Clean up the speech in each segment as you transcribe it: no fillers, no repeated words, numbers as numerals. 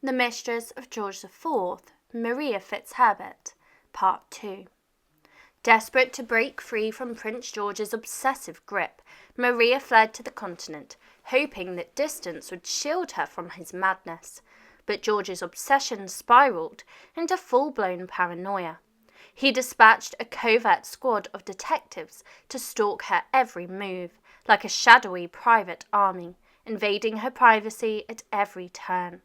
The Mistress of George IV, Maria Fitzherbert, Part 2. Desperate to break free from Prince George's obsessive grip, Maria fled to the continent, hoping that distance would shield her from his madness. But George's obsession spiraled into full-blown paranoia. He dispatched a covert squad of detectives to stalk her every move, like a shadowy private army, invading her privacy at every turn.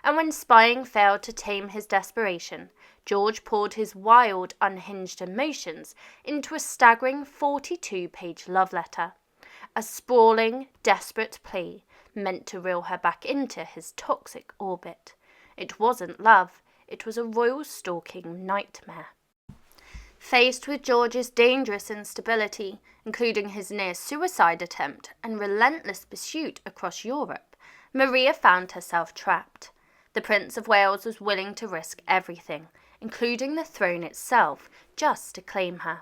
And when spying failed to tame his desperation, George poured his wild, unhinged emotions into a staggering 42-page love letter, a sprawling, desperate plea meant to reel her back into his toxic orbit. It wasn't love, it was a royal stalking nightmare. Faced with George's dangerous instability, including his near-suicide attempt and relentless pursuit across Europe, Maria found herself trapped. The Prince of Wales was willing to risk everything, including the throne itself, just to claim her.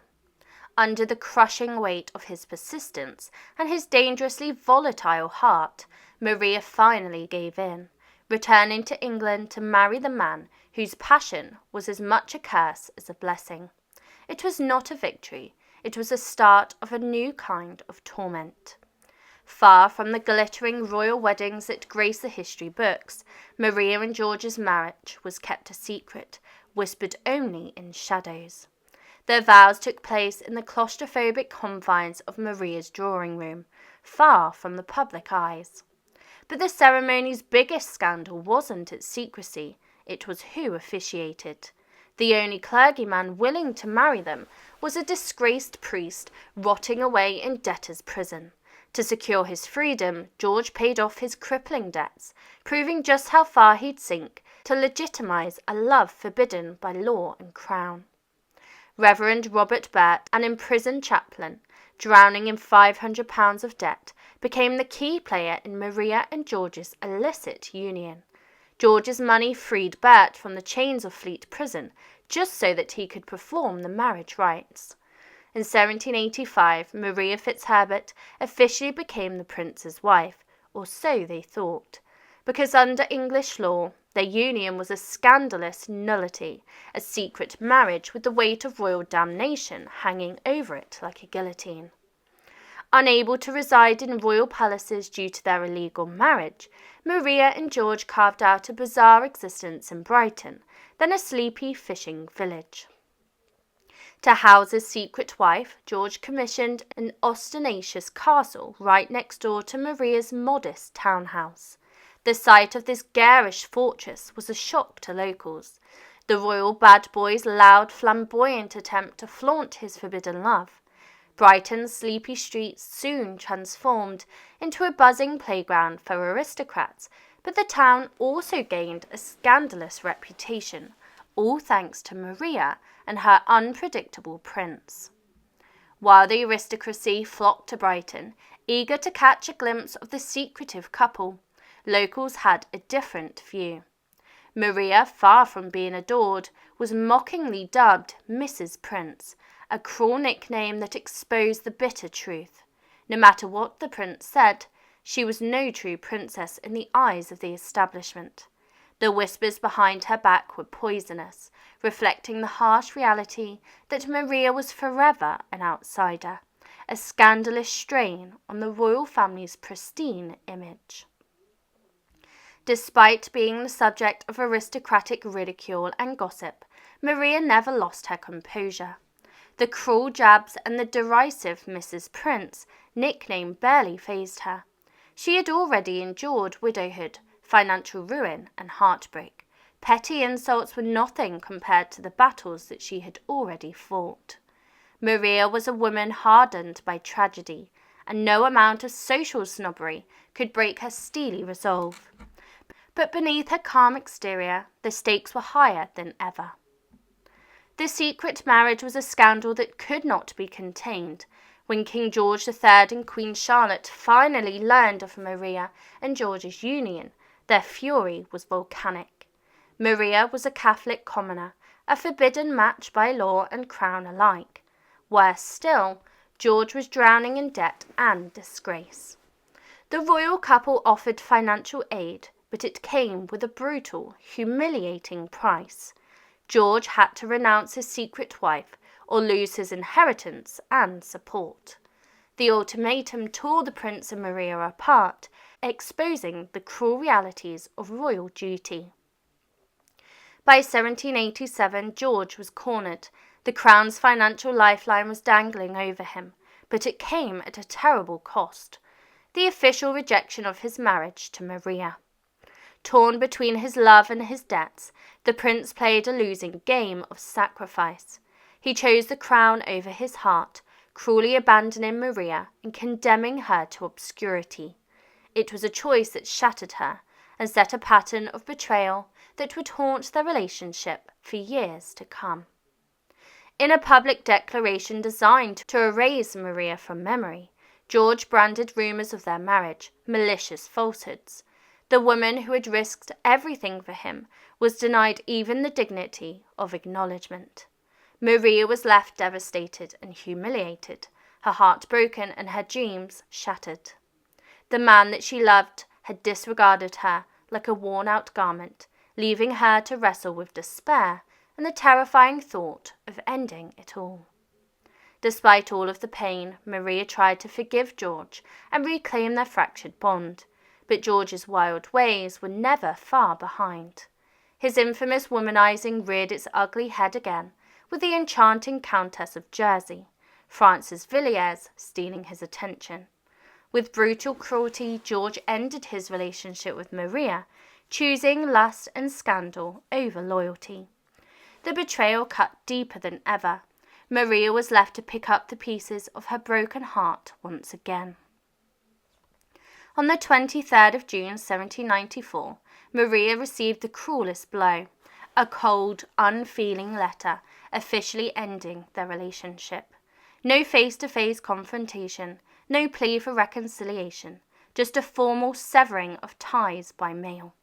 Under the crushing weight of his persistence and his dangerously volatile heart, Maria finally gave in, returning to England to marry the man whose passion was as much a curse as a blessing. It was not a victory, it was the start of a new kind of torment. Far from the glittering royal weddings that grace the history books, Maria and George's marriage was kept a secret, whispered only in shadows. Their vows took place in the claustrophobic confines of Maria's drawing room, far from the public eyes. But the ceremony's biggest scandal wasn't its secrecy, it was who officiated. The only clergyman willing to marry them was a disgraced priest rotting away in debtor's prison. To secure his freedom, George paid off his crippling debts, proving just how far he'd sink to legitimize a love forbidden by law and crown. Reverend Robert Burt, an imprisoned chaplain, drowning in £500 of debt, became the key player in Maria and George's illicit union. George's money freed Burt from the chains of Fleet Prison, just so that he could perform the marriage rites. In 1785, Maria Fitzherbert officially became the prince's wife, or so they thought, because under English law, their union was a scandalous nullity, a secret marriage with the weight of royal damnation hanging over it like a guillotine. Unable to reside in royal palaces due to their illegal marriage, Maria and George carved out a bizarre existence in Brighton, then a sleepy fishing village. To house his secret wife, George commissioned an ostentatious castle right next door to Maria's modest townhouse. The sight of this garish fortress was a shock to locals. The royal bad boy's loud, flamboyant attempt to flaunt his forbidden love. Brighton's sleepy streets soon transformed into a buzzing playground for aristocrats, but the town also gained a scandalous reputation, all thanks to Maria and her unpredictable prince. While the aristocracy flocked to Brighton, eager to catch a glimpse of the secretive couple, locals had a different view. Maria, far from being adored, was mockingly dubbed Mrs. Prince, a cruel nickname that exposed the bitter truth. No matter what the prince said, she was no true princess in the eyes of the establishment. The whispers behind her back were poisonous, reflecting the harsh reality that Maria was forever an outsider, a scandalous strain on the royal family's pristine image. Despite being the subject of aristocratic ridicule and gossip, Maria never lost her composure. The cruel jabs and the derisive Mrs. Prince nickname barely fazed her. She had already endured widowhood, financial ruin, and heartbreak. Petty insults were nothing compared to the battles that she had already fought. Maria was a woman hardened by tragedy, and no amount of social snobbery could break her steely resolve. But beneath her calm exterior, the stakes were higher than ever. The secret marriage was a scandal that could not be contained. When King George III and Queen Charlotte finally learned of Maria and George's union, their fury was volcanic. Maria was a Catholic commoner, a forbidden match by law and crown alike. Worse still, George was drowning in debt and disgrace. The royal couple offered financial aid, but it came with a brutal, humiliating price. George had to renounce his secret wife or lose his inheritance and support. The ultimatum tore the prince and Maria apart, exposing the cruel realities of royal duty. By 1787, George was cornered. The crown's financial lifeline was dangling over him, but it came at a terrible cost: the official rejection of his marriage to Maria. Torn between his love and his debts, the prince played a losing game of sacrifice. He chose the crown over his heart, cruelly abandoning Maria and condemning her to obscurity. It was a choice that shattered her and set a pattern of betrayal that would haunt their relationship for years to come. In a public declaration designed to erase Maria from memory, George branded rumours of their marriage malicious falsehoods. The woman who had risked everything for him was denied even the dignity of acknowledgement. Maria was left devastated and humiliated, her heart broken and her dreams shattered. The man that she loved had disregarded her like a worn-out garment, leaving her to wrestle with despair and the terrifying thought of ending it all. Despite all of the pain, Maria tried to forgive George and reclaim their fractured bond, but George's wild ways were never far behind. His infamous womanizing reared its ugly head again, with the enchanting Countess of Jersey, Frances Villiers, stealing his attention. With brutal cruelty, George ended his relationship with Maria, choosing lust and scandal over loyalty. The betrayal cut deeper than ever. Maria was left to pick up the pieces of her broken heart once again. On the 23rd of June 1794, Maria received the cruelest blow, a cold, unfeeling letter officially ending their relationship. No face-to-face confrontation, no plea for reconciliation, just a formal severing of ties by mail.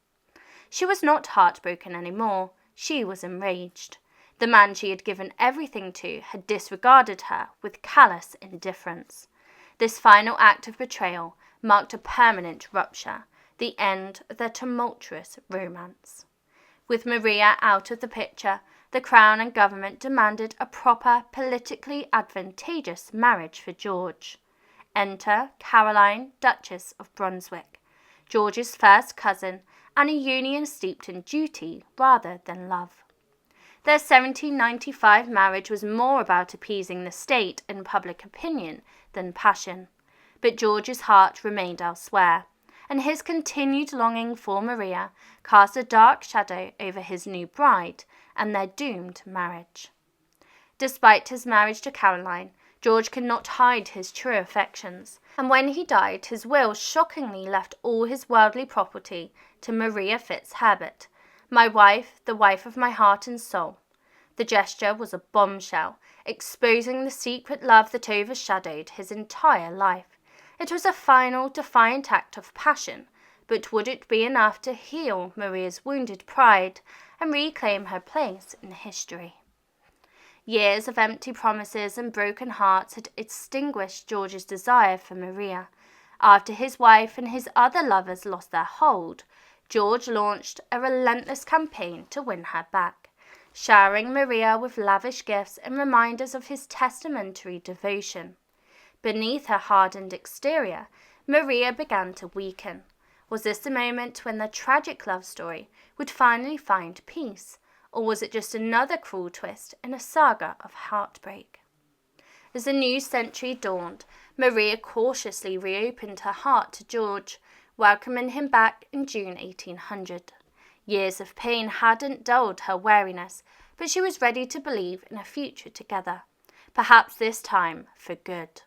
She was not heartbroken anymore. She was enraged. The man she had given everything to had disregarded her with callous indifference. This final act of betrayal marked a permanent rupture, the end of their tumultuous romance. With Maria out of the picture, the Crown and government demanded a proper, politically advantageous marriage for George. Enter Caroline, Duchess of Brunswick, George's first cousin, and a union steeped in duty rather than love. Their 1795 marriage was more about appeasing the state and public opinion than passion, but George's heart remained elsewhere, and his continued longing for Maria cast a dark shadow over his new bride and their doomed marriage. Despite his marriage to Caroline, George could not hide his true affections, and when he died, his will shockingly left all his worldly property to Maria Fitzherbert, my wife, the wife of my heart and soul. The gesture was a bombshell, exposing the secret love that overshadowed his entire life. It was a final, defiant act of passion, but would it be enough to heal Maria's wounded pride and reclaim her place in history? Years of empty promises and broken hearts had extinguished George's desire for Maria. After his wife and his other lovers lost their hold, George launched a relentless campaign to win her back, showering Maria with lavish gifts and reminders of his testamentary devotion. Beneath her hardened exterior, Maria began to weaken. Was this the moment when their tragic love story would finally find peace? Or was it just another cruel twist in a saga of heartbreak? As the new century dawned, Maria cautiously reopened her heart to George, welcoming him back in June 1800. Years of pain hadn't dulled her wariness, but she was ready to believe in a future together, perhaps this time for good.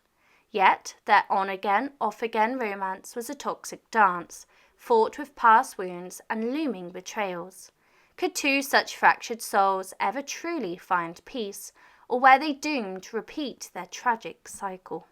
Yet their on-again, off-again romance was a toxic dance, fought with past wounds and looming betrayals. Could two such fractured souls ever truly find peace, or were they doomed to repeat their tragic cycle?